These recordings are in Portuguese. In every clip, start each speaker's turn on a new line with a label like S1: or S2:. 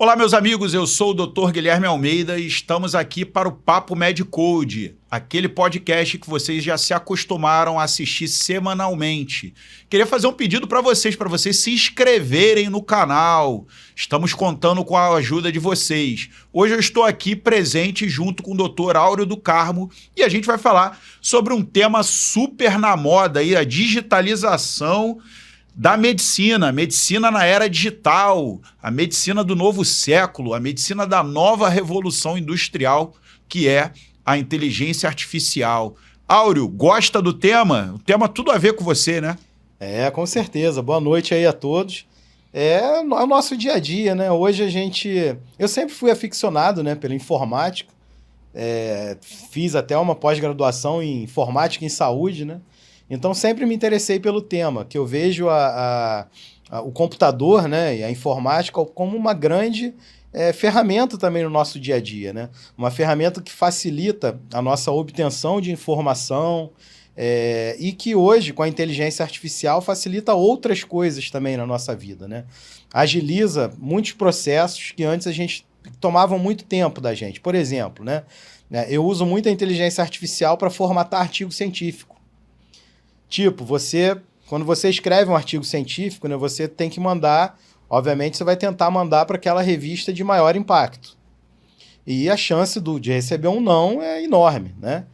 S1: Olá, meus amigos, eu sou o Dr. Guilherme Almeida e estamos aqui para o Papo MedCode, aquele podcast que vocês já se acostumaram a assistir semanalmente. Queria fazer um pedido para vocês se inscreverem no canal. Estamos contando com a ajuda de vocês. Hoje eu estou aqui presente junto com o Dr. Áureo do Carmo e a gente vai falar sobre um tema super na moda aí, a digitalização da medicina, a medicina na era digital, a medicina do novo século, a medicina da nova revolução industrial, que é a inteligência artificial. Áureo, gosta do tema? O tema tudo a ver com você, né?
S2: Com certeza. Boa noite aí a todos. É o nosso dia a dia, né? Hoje eu sempre fui aficionado, né, pela informática. Fiz até uma pós-graduação em informática em saúde, né? Então, sempre me interessei pelo tema, que eu vejo o computador, né, e a informática como uma grande ferramenta também no nosso dia a dia, né? Uma ferramenta que facilita a nossa obtenção de informação e que hoje, com a inteligência artificial, facilita outras coisas também na nossa vida, né? Agiliza muitos processos que antes a gente tomavam muito tempo da gente. Por exemplo, né, eu uso muito a inteligência artificial para formatar artigo científico. Tipo, quando você escreve um artigo científico, né, você tem que mandar, obviamente você vai tentar mandar para aquela revista de maior impacto. E a chance de receber um não é enorme, né?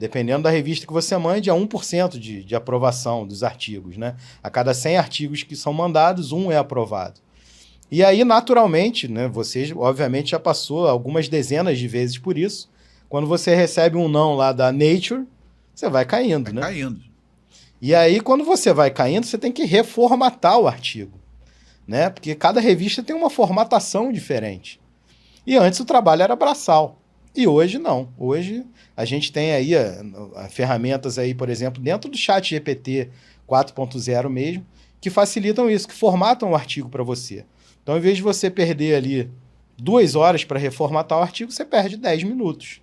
S2: Dependendo da revista que você mande, é 1% de aprovação dos artigos, né? A cada 100 artigos que são mandados, 1 é aprovado. E aí, naturalmente, né, você obviamente já passou algumas dezenas de vezes por isso. Quando você recebe um não lá da Nature, você vai caindo, né?
S1: Caindo.
S2: E aí, quando você vai caindo, você tem que reformatar o artigo, né? Porque cada revista tem uma formatação diferente. E antes o trabalho era braçal. E hoje não. Hoje a gente tem aí ferramentas aí, por exemplo, dentro do ChatGPT 4.0 mesmo, que facilitam isso, que formatam o artigo para você. Então, em vez de você perder ali 2 horas para reformatar o artigo, você perde 10 minutos.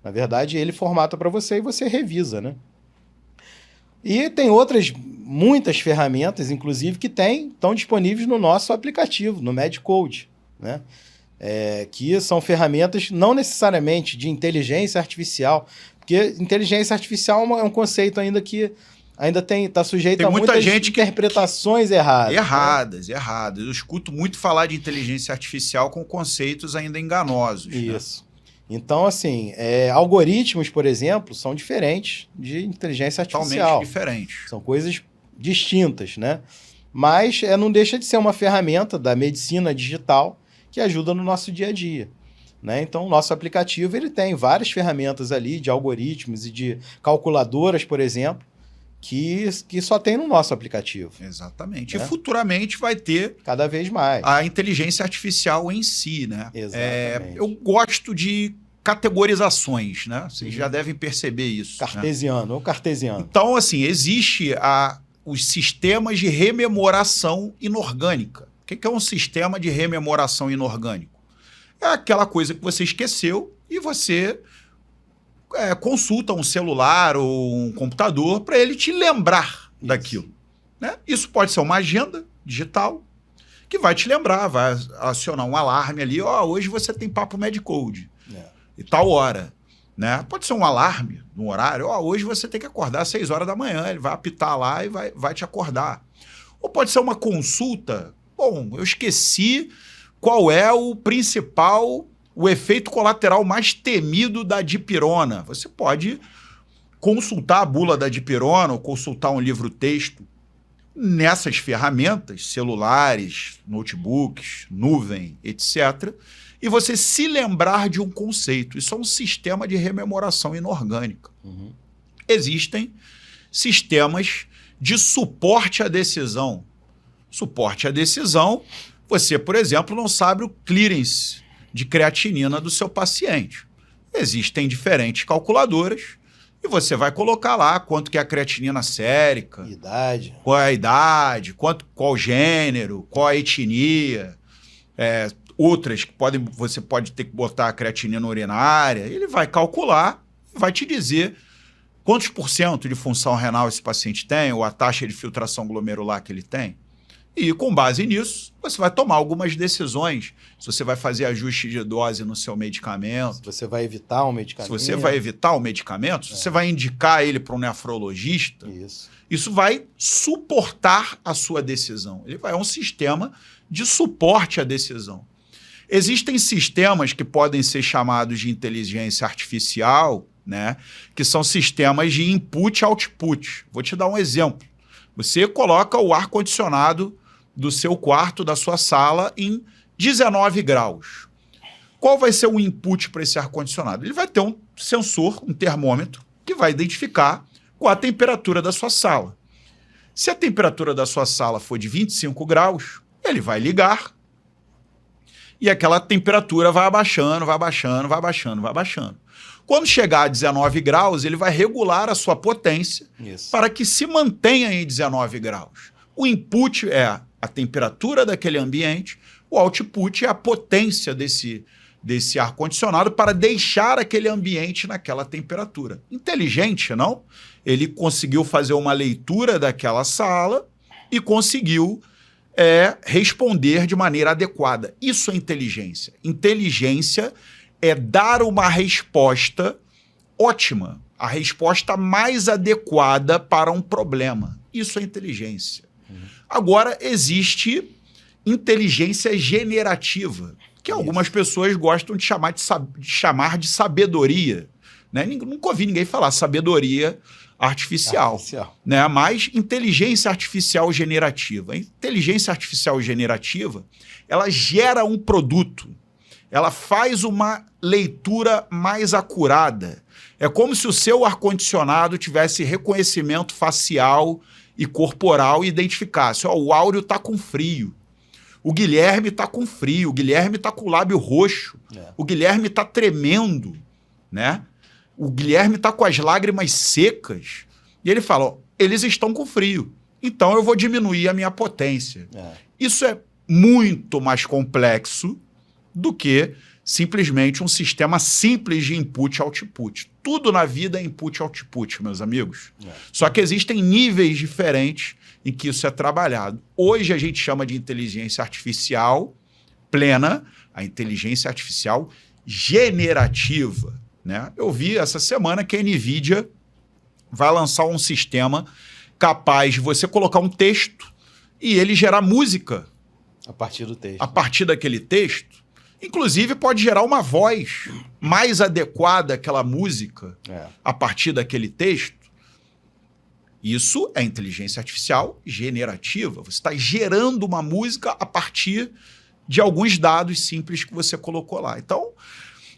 S2: Na verdade, ele formata para você e você revisa, né? E tem muitas ferramentas, inclusive, que estão disponíveis no nosso aplicativo, no MedCode, né? Que são ferramentas não necessariamente de inteligência artificial, porque inteligência artificial é um conceito ainda que está sujeito a muitas interpretações erradas.
S1: Erradas. Eu escuto muito falar de inteligência artificial com conceitos ainda enganosos.
S2: Isso. Né? Então, assim, algoritmos, por exemplo, são diferentes de inteligência artificial.
S1: Totalmente diferentes.
S2: São coisas distintas, né? Mas não deixa de ser uma ferramenta da medicina digital que ajuda no nosso dia a dia, né? Então, o nosso aplicativo ele tem várias ferramentas ali de algoritmos e de calculadoras, por exemplo, que só tem no nosso aplicativo.
S1: Exatamente. Né? E futuramente vai ter
S2: cada vez mais
S1: a inteligência artificial em si, né?
S2: Exatamente.
S1: Eu gosto de categorizações, né? Vocês já devem perceber isso.
S2: Cartesiano,
S1: né?
S2: Ou cartesiano.
S1: Então, assim, existe os sistemas de rememoração inorgânica. O que é um sistema de rememoração inorgânico? É aquela coisa que você esqueceu e você consulta um celular ou um computador para ele te lembrar daquilo. Né? Isso pode ser uma agenda digital que vai te lembrar, vai acionar um alarme ali, hoje você tem Papo MedCode, e tal hora. Né? Pode ser um alarme, um horário, hoje você tem que acordar às 6 horas da manhã, ele vai apitar lá e vai te acordar. Ou pode ser uma consulta, eu esqueci qual é o efeito colateral mais temido da dipirona. Você pode consultar a bula da dipirona ou consultar um livro-texto nessas ferramentas, celulares, notebooks, nuvem, etc., e você se lembrar de um conceito. Isso é um sistema de rememoração inorgânica.
S2: Uhum.
S1: Existem sistemas de suporte à decisão. Suporte à decisão, você, por exemplo, não sabe o clearance de creatinina do seu paciente. Existem diferentes calculadoras e você vai colocar lá quanto que é a creatinina sérica,
S2: idade,
S1: qual é a idade, qual gênero, qual a etnia, outras que você pode ter que botar a creatinina urinária. Ele vai calcular e vai te dizer quantos % de função renal esse paciente tem ou a taxa de filtração glomerular que ele tem. E com base nisso, você vai tomar algumas decisões. Se você vai fazer ajuste de dose no seu medicamento. Se
S2: você vai evitar um medicamento.
S1: Se você vai evitar o medicamento, se você vai indicar ele para um nefrologista. Isso vai suportar a sua decisão. É um sistema de suporte à decisão. Existem sistemas que podem ser chamados de inteligência artificial, né, que são sistemas de input e output. Vou te dar um exemplo. Você coloca o ar-condicionado do seu quarto, da sua sala, em 19 graus. Qual vai ser o input para esse ar-condicionado? Ele vai ter um sensor, um termômetro, que vai identificar qual a temperatura da sua sala. Se a temperatura da sua sala for de 25 graus, ele vai ligar e aquela temperatura vai abaixando, vai abaixando, vai abaixando, vai abaixando. Quando chegar a 19 graus, ele vai regular a sua potência para que se mantenha em 19 graus. O input é a temperatura daquele ambiente, o output é a potência desse ar-condicionado para deixar aquele ambiente naquela temperatura. Inteligente, não? Ele conseguiu fazer uma leitura daquela sala e conseguiu responder de maneira adequada. Isso é inteligência. Inteligência é dar uma resposta ótima, a resposta mais adequada para um problema. Isso é inteligência. Agora, existe inteligência generativa, que algumas pessoas gostam de chamar de sabedoria. Né? Nunca ouvi ninguém falar sabedoria artificial. Né? Mas inteligência artificial generativa. A inteligência artificial generativa, ela gera um produto. Ela faz uma leitura mais acurada. É como se o seu ar-condicionado tivesse reconhecimento facial e corporal e identificasse. O Áureo está com frio. O Guilherme está com frio. O Guilherme está com o lábio roxo. O Guilherme está tremendo. Né? O Guilherme está com as lágrimas secas. E ele fala, eles estão com frio. Então eu vou diminuir a minha potência. Isso é muito mais complexo do que simplesmente um sistema simples de input e output. Tudo na vida é input e output, meus amigos. Só que existem níveis diferentes em que isso é trabalhado. Hoje a gente chama de inteligência artificial plena, a inteligência artificial generativa. Né? Eu vi essa semana que a NVIDIA vai lançar um sistema capaz de você colocar um texto e ele gerar música.
S2: A partir do texto.
S1: A partir daquele texto. Inclusive, pode gerar uma voz mais adequada àquela música a partir daquele texto. Isso é inteligência artificial generativa. Você está gerando uma música a partir de alguns dados simples que você colocou lá. Então,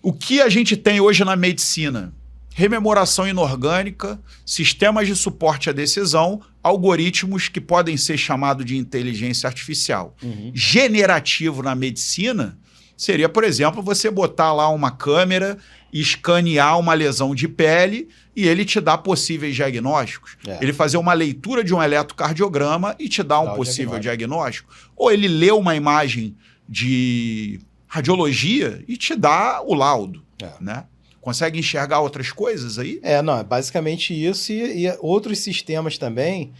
S1: o que a gente tem hoje na medicina? Rememoração inorgânica, sistemas de suporte à decisão, algoritmos que podem ser chamados de inteligência artificial. Generativo na medicina seria, por exemplo, você botar lá uma câmera e escanear uma lesão de pele e ele te dá possíveis diagnósticos. Ele fazer uma leitura de um eletrocardiograma e te dá um possível diagnóstico. Ou ele lê uma imagem de radiologia e te dá o laudo. Né? Consegue enxergar outras coisas aí?
S2: Não, é basicamente isso e outros sistemas também,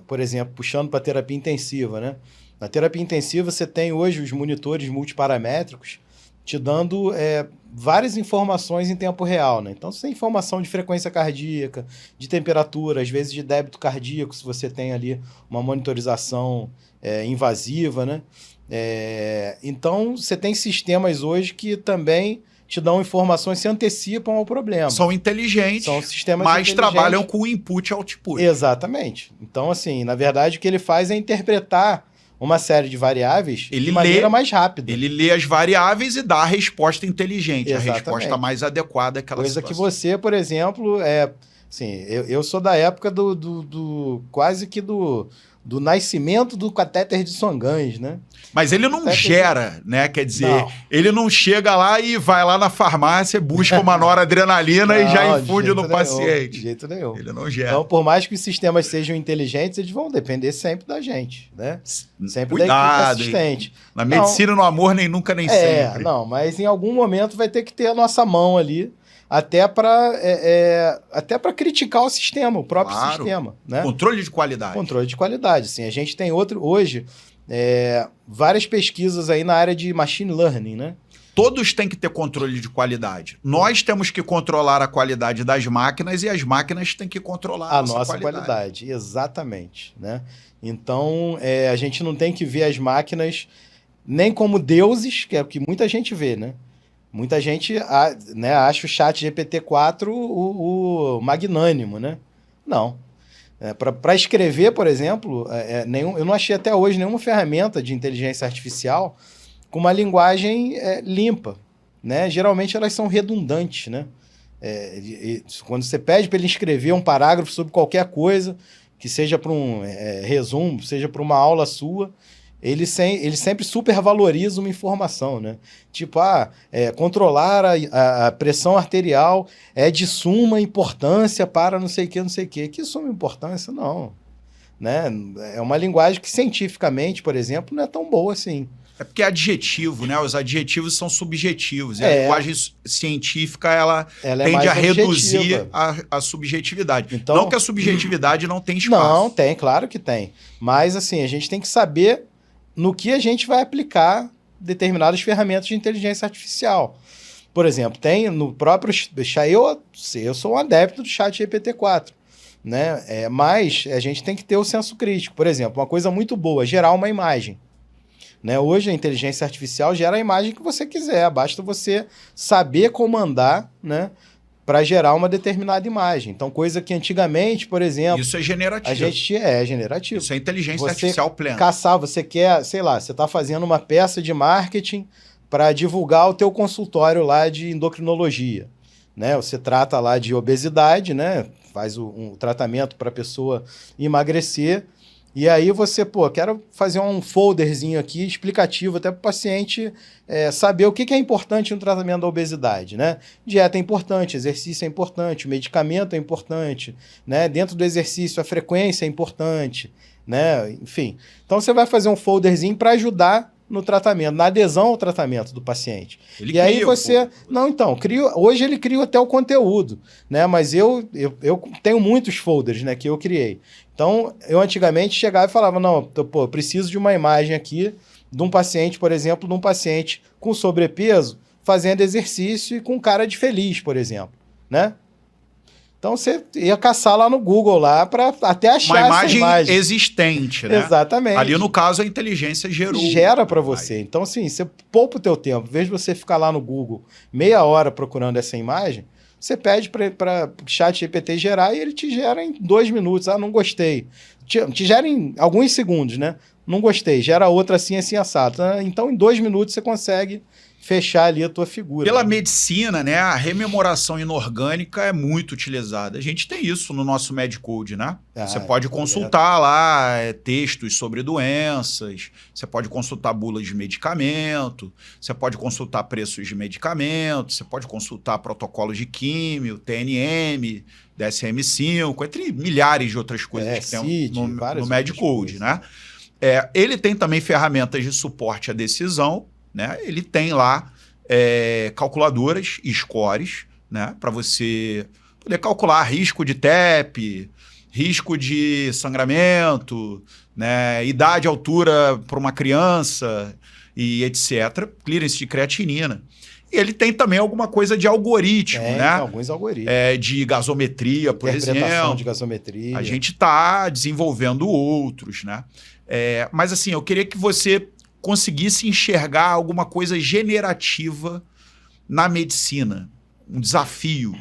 S2: por exemplo, puxando para terapia intensiva, né? Na terapia intensiva você tem hoje os monitores multiparamétricos te dando várias informações em tempo real, né? Então você tem informação de frequência cardíaca, de temperatura, às vezes de débito cardíaco, se você tem ali uma monitorização invasiva, né? Então você tem sistemas hoje que também te dão informações, se antecipam ao problema.
S1: São inteligentes,
S2: são sistemas
S1: mas trabalham com input e output.
S2: Exatamente. Então, assim, na verdade, o que ele faz é interpretar uma série de variáveis de maneira mais rápida.
S1: Ele lê as variáveis e dá a resposta inteligente, a resposta mais adequada àquela
S2: coisa
S1: situação.
S2: Que você, por exemplo, assim, eu sou da época quase que do nascimento do catéter de Songans, né?
S1: Mas ele não gera, né? Quer dizer, ele não chega lá e vai lá na farmácia, busca uma noradrenalina e já infunde no paciente.
S2: De jeito nenhum.
S1: Ele não gera.
S2: Então, por mais que os sistemas sejam inteligentes, eles vão depender sempre da gente, né? Sempre
S1: Cuidado,
S2: da equipe assistente.
S1: Na medicina, no amor, nem nunca, nem sempre.
S2: Não, mas em algum momento vai ter que ter a nossa mão ali até para criticar o sistema, o próprio
S1: Claro.
S2: sistema. Né?
S1: Controle de qualidade.
S2: Controle de qualidade. Sim, a gente tem hoje várias pesquisas aí na área de machine learning, né?
S1: Todos têm que ter controle de qualidade. Nós temos que controlar a qualidade das máquinas e as máquinas têm que controlar
S2: a nossa qualidade. Exatamente. Né? Então, a gente não tem que ver as máquinas nem como deuses, que é o que muita gente vê, né? Muita gente acha o chat GPT-4 o magnânimo, né? Não. Para escrever, por exemplo, eu não achei até hoje nenhuma ferramenta de inteligência artificial com uma linguagem limpa, né? Geralmente elas são redundantes, né? Quando você pede para ele escrever um parágrafo sobre qualquer coisa, que seja para um resumo, seja para uma aula sua, ele sempre supervaloriza uma informação, né? Tipo, controlar a pressão arterial é de suma importância para não sei o que, não sei o que. Que suma importância? Não. Né? É uma linguagem que cientificamente, por exemplo, não é tão boa assim.
S1: É porque é adjetivo, né? Os adjetivos são subjetivos. E a linguagem científica, ela tende a reduzir a subjetividade. Então, não que a subjetividade não tem espaço.
S2: Não, tem, claro que tem. Mas, assim, a gente tem que saber no que a gente vai aplicar determinadas ferramentas de inteligência artificial. Por exemplo, tem no próprio... Eu sou um adepto do chat GPT-4. Né? Mas a gente tem que ter o senso crítico. Por exemplo, uma coisa muito boa, gerar uma imagem. Né? Hoje a inteligência artificial gera a imagem que você quiser, basta você saber comandar, né, para gerar uma determinada imagem. Então, coisa que antigamente, por exemplo...
S1: Isso é generativo.
S2: A gente é generativo.
S1: Isso é inteligência artificial plena.
S2: Você quer, sei lá, você está fazendo uma peça de marketing para divulgar o teu consultório lá de endocrinologia. Né? Você trata lá de obesidade, né? Faz um tratamento para a pessoa emagrecer. E aí você, quero fazer um folderzinho aqui explicativo até para o paciente saber o que é importante no tratamento da obesidade, né? Dieta é importante, exercício é importante, o medicamento é importante, né? Dentro do exercício a frequência é importante, né? Enfim, então você vai fazer um folderzinho para ajudar no tratamento, na adesão ao tratamento do paciente. Aí você... Não, então, hoje ele cria até o conteúdo, né? Mas eu tenho muitos folders, né, que eu criei. Então, eu antigamente chegava e falava, não, eu preciso de uma imagem aqui de um paciente, por exemplo, de um paciente com sobrepeso fazendo exercício e com cara de feliz, por exemplo, né? Então, você ia caçar lá no Google lá para até achar
S1: uma
S2: essa imagem
S1: existente, né?
S2: Exatamente.
S1: Ali, no caso, a inteligência
S2: gera para você. Então, assim, você poupa o teu tempo. Em vez de você ficar lá no Google meia hora procurando essa imagem, você pede para o chat GPT gerar e ele te gera em 2 minutos. Não gostei. Te gera em alguns segundos, né? Não gostei. Gera outra assim, assim, assado. Então, em 2 minutos, você consegue fechar ali a tua figura.
S1: Pela medicina, né, a rememoração inorgânica é muito utilizada. A gente tem isso no nosso Medcode, né? Você pode consultar lá textos sobre doenças, você pode consultar bulas de medicamento, você pode consultar preços de medicamento, você pode consultar protocolos de químio, TNM, DSM-5, entre milhares de outras coisas que tem no Medcode, né? Ele tem também ferramentas de suporte à decisão, né? Ele tem lá calculadoras e scores, né? Para você poder calcular risco de TEP, risco de sangramento, né? Idade, altura para uma criança e etc. Clearance de creatinina. E ele tem também alguma coisa de algoritmo, né?
S2: Alguns algoritmos.
S1: De gasometria, por exemplo.
S2: Interpretação de gasometria.
S1: A gente está desenvolvendo outros, né? Mas assim, eu queria que você conseguisse enxergar alguma coisa generativa na medicina, um desafio.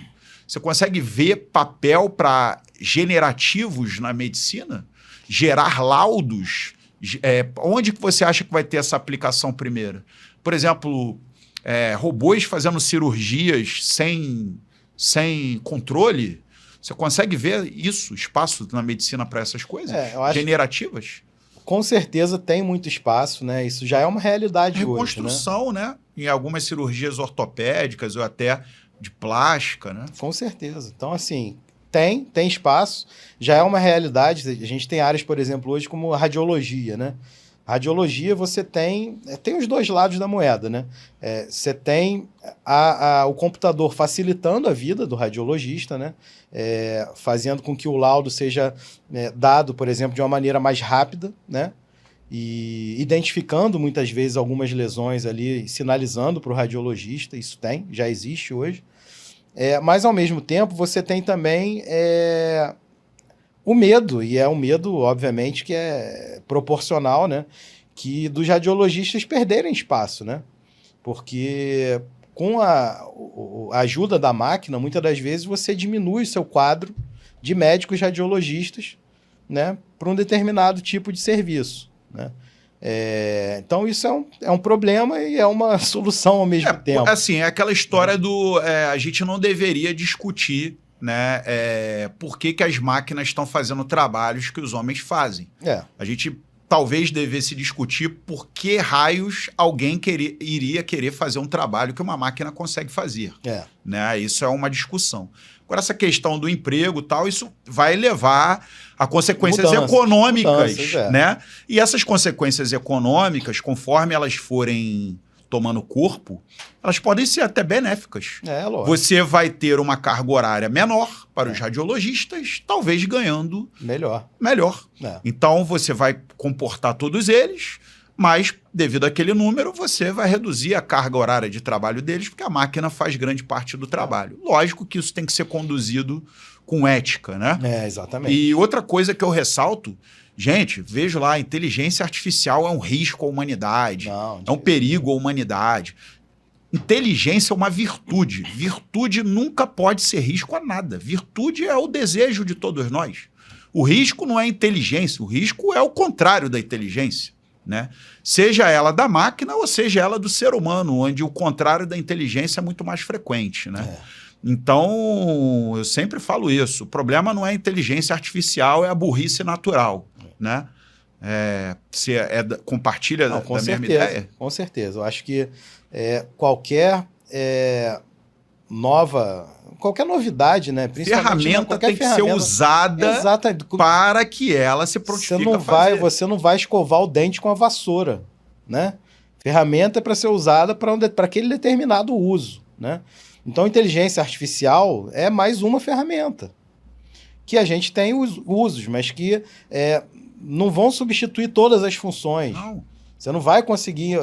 S1: Você consegue ver papel para generativos na medicina? Gerar laudos? Onde que você acha que vai ter essa aplicação primeiro? Por exemplo, robôs fazendo cirurgias sem controle? Você consegue ver espaço na medicina para essas coisas? Generativas?
S2: Com certeza tem muito espaço, né? Isso já é uma realidade hoje,
S1: reconstrução, né? Em algumas cirurgias ortopédicas ou até de plástica, né?
S2: Com certeza. Então, assim, tem espaço, já é uma realidade. A gente tem áreas, por exemplo, hoje como radiologia, né? Radiologia, você tem os dois lados da moeda, né? Você tem o computador facilitando a vida do radiologista, né? Fazendo com que o laudo seja dado, por exemplo, de uma maneira mais rápida, né? E identificando muitas vezes algumas lesões ali, sinalizando para o radiologista, isso já existe hoje. Mas, ao mesmo tempo, você tem também o medo, e é um medo, obviamente, que é proporcional, né? Que dos radiologistas perderem espaço, né? Porque com a ajuda da máquina, muitas das vezes você diminui o seu quadro de médicos radiologistas, né? Para um determinado tipo de serviço, né? Então isso é um problema e é uma solução ao mesmo tempo.
S1: Assim, é aquela história do... a gente não deveria discutir, né, por que as máquinas estão fazendo trabalhos que os homens fazem. A gente talvez devesse discutir por que raios alguém iria querer fazer um trabalho que uma máquina consegue fazer. Né? Isso é uma discussão. Agora, essa questão do emprego e tal, isso vai levar a consequências econômicas, né? E essas consequências econômicas, conforme elas forem tomando corpo, elas podem ser até benéficas.
S2: Lógico.
S1: Você vai ter uma carga horária menor para os radiologistas, talvez ganhando melhor. Então, você vai comportar todos eles, mas, devido àquele número, você vai reduzir a carga horária de trabalho deles, porque a máquina faz grande parte do trabalho. Lógico que isso tem que ser conduzido com ética, né?
S2: Exatamente.
S1: E outra coisa que eu ressalto, gente, vejo lá, inteligência artificial é um risco à humanidade, é um perigo à humanidade. Inteligência é uma virtude. Virtude nunca pode ser risco a nada. Virtude é o desejo de todos nós. O risco não é inteligência, o risco é o contrário da inteligência. Né? Seja ela da máquina ou seja ela do ser humano, onde o contrário da inteligência é muito mais frequente, né? Então, eu sempre falo isso, o problema não é a inteligência artificial, é a burrice natural, né? Você compartilha da mesma ideia?
S2: Com certeza, eu acho que qualquer novidade, né?
S1: Ferramenta tem que ser usada para que ela se prontifique a fazer.
S2: Você não vai escovar o dente com a vassoura, né? Ferramenta é para ser usada para aquele determinado uso, né? Então, inteligência artificial é mais uma ferramenta que a gente tem os usos, mas que não vão substituir todas as funções.
S1: Não.
S2: Você não vai conseguir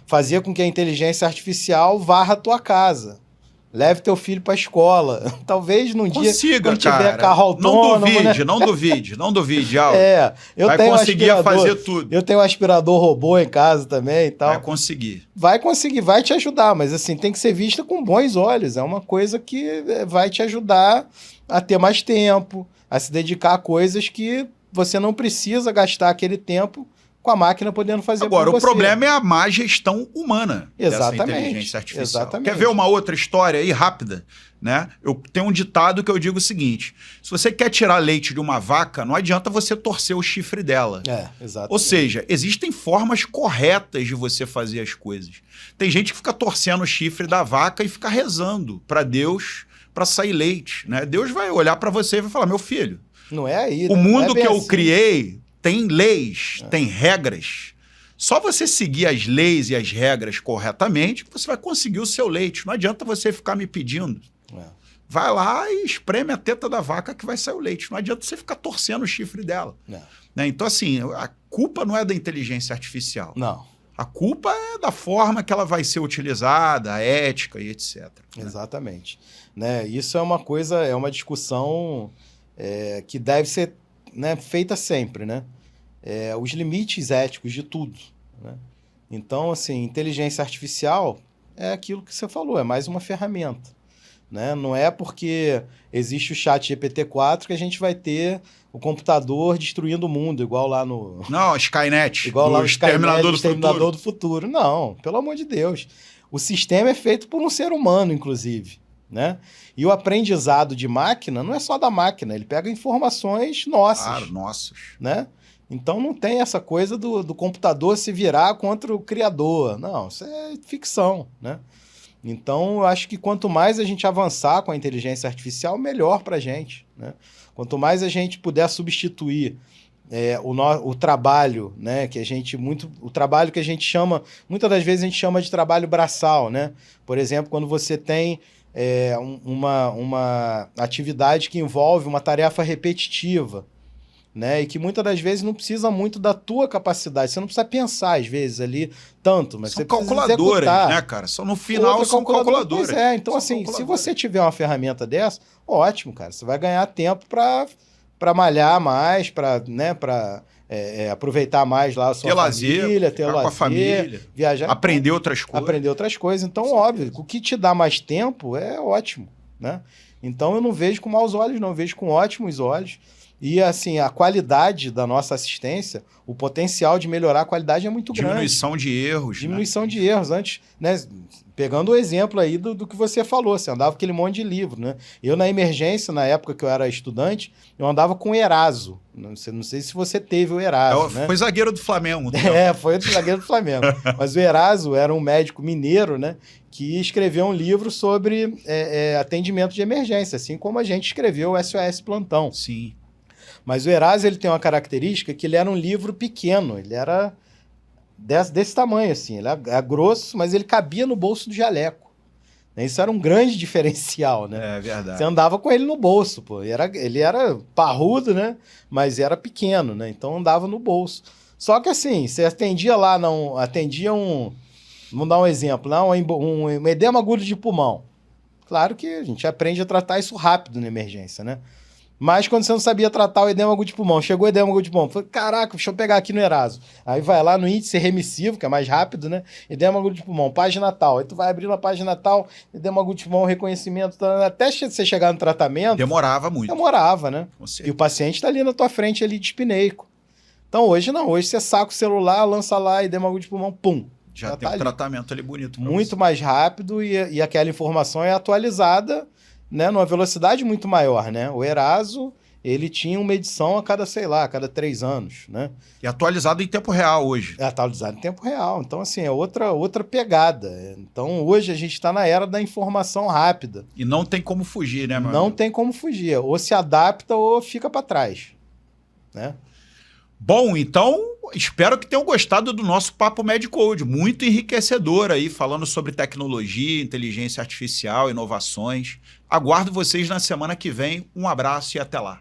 S2: fazer com que a inteligência artificial varra a tua casa. Leve teu filho para a escola. Talvez num dia quando tiver carro autônomo...
S1: Não duvide, Aldo.
S2: Vai
S1: conseguir fazer tudo.
S2: Eu tenho um aspirador robô em casa também e tal.
S1: Vai conseguir.
S2: Vai te ajudar, mas assim, tem que ser vista com bons olhos. É uma coisa que vai te ajudar a ter mais tempo, a se dedicar a coisas que você não precisa gastar aquele tempo com a máquina podendo fazer por você.
S1: Agora, o problema é a má gestão humana dessa inteligência artificial. Quer ver uma outra história aí, rápida? Né? Eu tenho um ditado que eu digo o seguinte, se você quer tirar leite de uma vaca, não adianta você torcer o chifre dela.
S2: Exatamente.
S1: Ou seja, existem formas corretas de você fazer as coisas. Tem gente que fica torcendo o chifre da vaca e fica rezando para Deus para sair leite. Né? Deus vai olhar para você e vai falar, meu filho,
S2: não é aí,
S1: o mundo que eu criei tem leis, tem regras. Só você seguir as leis e as regras corretamente, você vai conseguir o seu leite. Não adianta você ficar me pedindo. Vai lá e espreme a teta da vaca que vai sair o leite. Não adianta você ficar torcendo o chifre dela. Né? Então, assim, a culpa não é da inteligência artificial.
S2: Não.
S1: A culpa é da forma que ela vai ser utilizada, a ética e etc.
S2: Exatamente. Né? Isso é uma coisa, é uma discussão que deve ser feita sempre, né? Os limites éticos de tudo, né? Então, assim, inteligência artificial é aquilo que você falou, é mais uma ferramenta, né? Não é porque existe o chat GPT-4 que a gente vai ter o computador destruindo o mundo, igual lá no...
S1: Não, Skynet.
S2: Igual lá no Exterminador do Futuro. Não, pelo amor de Deus. O sistema é feito por um ser humano, inclusive, né? E o aprendizado de máquina não é só da máquina, ele pega informações nossas.
S1: Claro, nossas.
S2: Né? Então não tem essa coisa do computador se virar contra o criador. Não, isso é ficção, né? Então eu acho que quanto mais a gente avançar com a inteligência artificial, melhor para a gente, né? Quanto mais a gente puder substituir o trabalho, né, que a gente o trabalho que a gente chama, muitas das vezes a gente chama de trabalho braçal, né? Por exemplo, quando você tem uma atividade que envolve uma tarefa repetitiva, né? E que muitas das vezes não precisa muito da tua capacidade. Você não precisa pensar, às vezes, ali tanto, mas
S1: São
S2: você precisa
S1: calculadoras,
S2: executar.
S1: né, cara? No final são calculadoras.
S2: Pois então assim, se você tiver uma ferramenta dessa, ótimo, cara. Você vai ganhar tempo para malhar mais, para, né, aproveitar mais lá a sua família, ter lazer,
S1: com a família,
S2: viajar,
S1: aprender outras coisas.
S2: Aprender outras coisas. Então, óbvio, o que te dá mais tempo é ótimo, né? Então, eu não vejo com maus olhos, não. Eu vejo com ótimos olhos. E, assim, a qualidade da nossa assistência, o potencial de melhorar a qualidade é muito grande.
S1: Diminuição de erros.
S2: Diminuição de erros. Antes, né? Pegando o exemplo aí do que você falou, você andava com aquele monte de livro, né? Eu, na emergência, na época que eu era estudante, eu andava com o Eraso. Não sei se você teve o Eraso, né?
S1: Foi zagueiro do Flamengo. Né?
S2: Foi zagueiro do Flamengo. Mas o Eraso era um médico mineiro, né? Que escreveu um livro sobre atendimento de emergência, assim como a gente escreveu o SOS Plantão.
S1: Sim.
S2: Mas o Eraso, ele tem uma característica que ele era um livro pequeno, ele era desse tamanho, assim, ele era grosso, mas ele cabia no bolso do jaleco. Isso era um grande diferencial, né?
S1: É verdade.
S2: Você andava com ele no bolso, pô. Ele era parrudo, né? Mas era pequeno, né? Então andava no bolso. Só que assim, você atendia lá, vamos dar um exemplo, um edema agudo de pulmão. Claro que a gente aprende a tratar isso rápido na emergência, né? Mas quando você não sabia tratar o edema agudo de pulmão, chegou o edema agudo de pulmão, falei, caraca, deixa eu pegar aqui no Eraso. Aí vai lá no índice remissivo, que é mais rápido, né? Edema agudo de pulmão, página tal. Aí tu vai abrir na página tal, edema agudo de pulmão, reconhecimento, até você chegar no tratamento...
S1: Demorava muito.
S2: Demorava, né? E o paciente tá ali na tua frente, ali dispineico. Então hoje não, hoje você saca o celular, lança lá, edema agudo de pulmão, pum.
S1: Já tem um tratamento ali bonito.
S2: Muito mais rápido e aquela informação é atualizada, né, numa velocidade muito maior, né? O Eraso, ele tinha uma edição a cada 3 anos, né?
S1: E atualizado em tempo real hoje.
S2: É atualizado em tempo real. Então, assim, é outra pegada. Então, hoje a gente está na era da informação rápida.
S1: E não tem como fugir, né, meu
S2: Não
S1: amigo?
S2: tem como fugir. Ou se adapta ou fica para trás, né?
S1: Bom, então, espero que tenham gostado do nosso Papo Medcode, muito enriquecedor aí, falando sobre tecnologia, inteligência artificial, inovações. Aguardo vocês na semana que vem. Um abraço e até lá.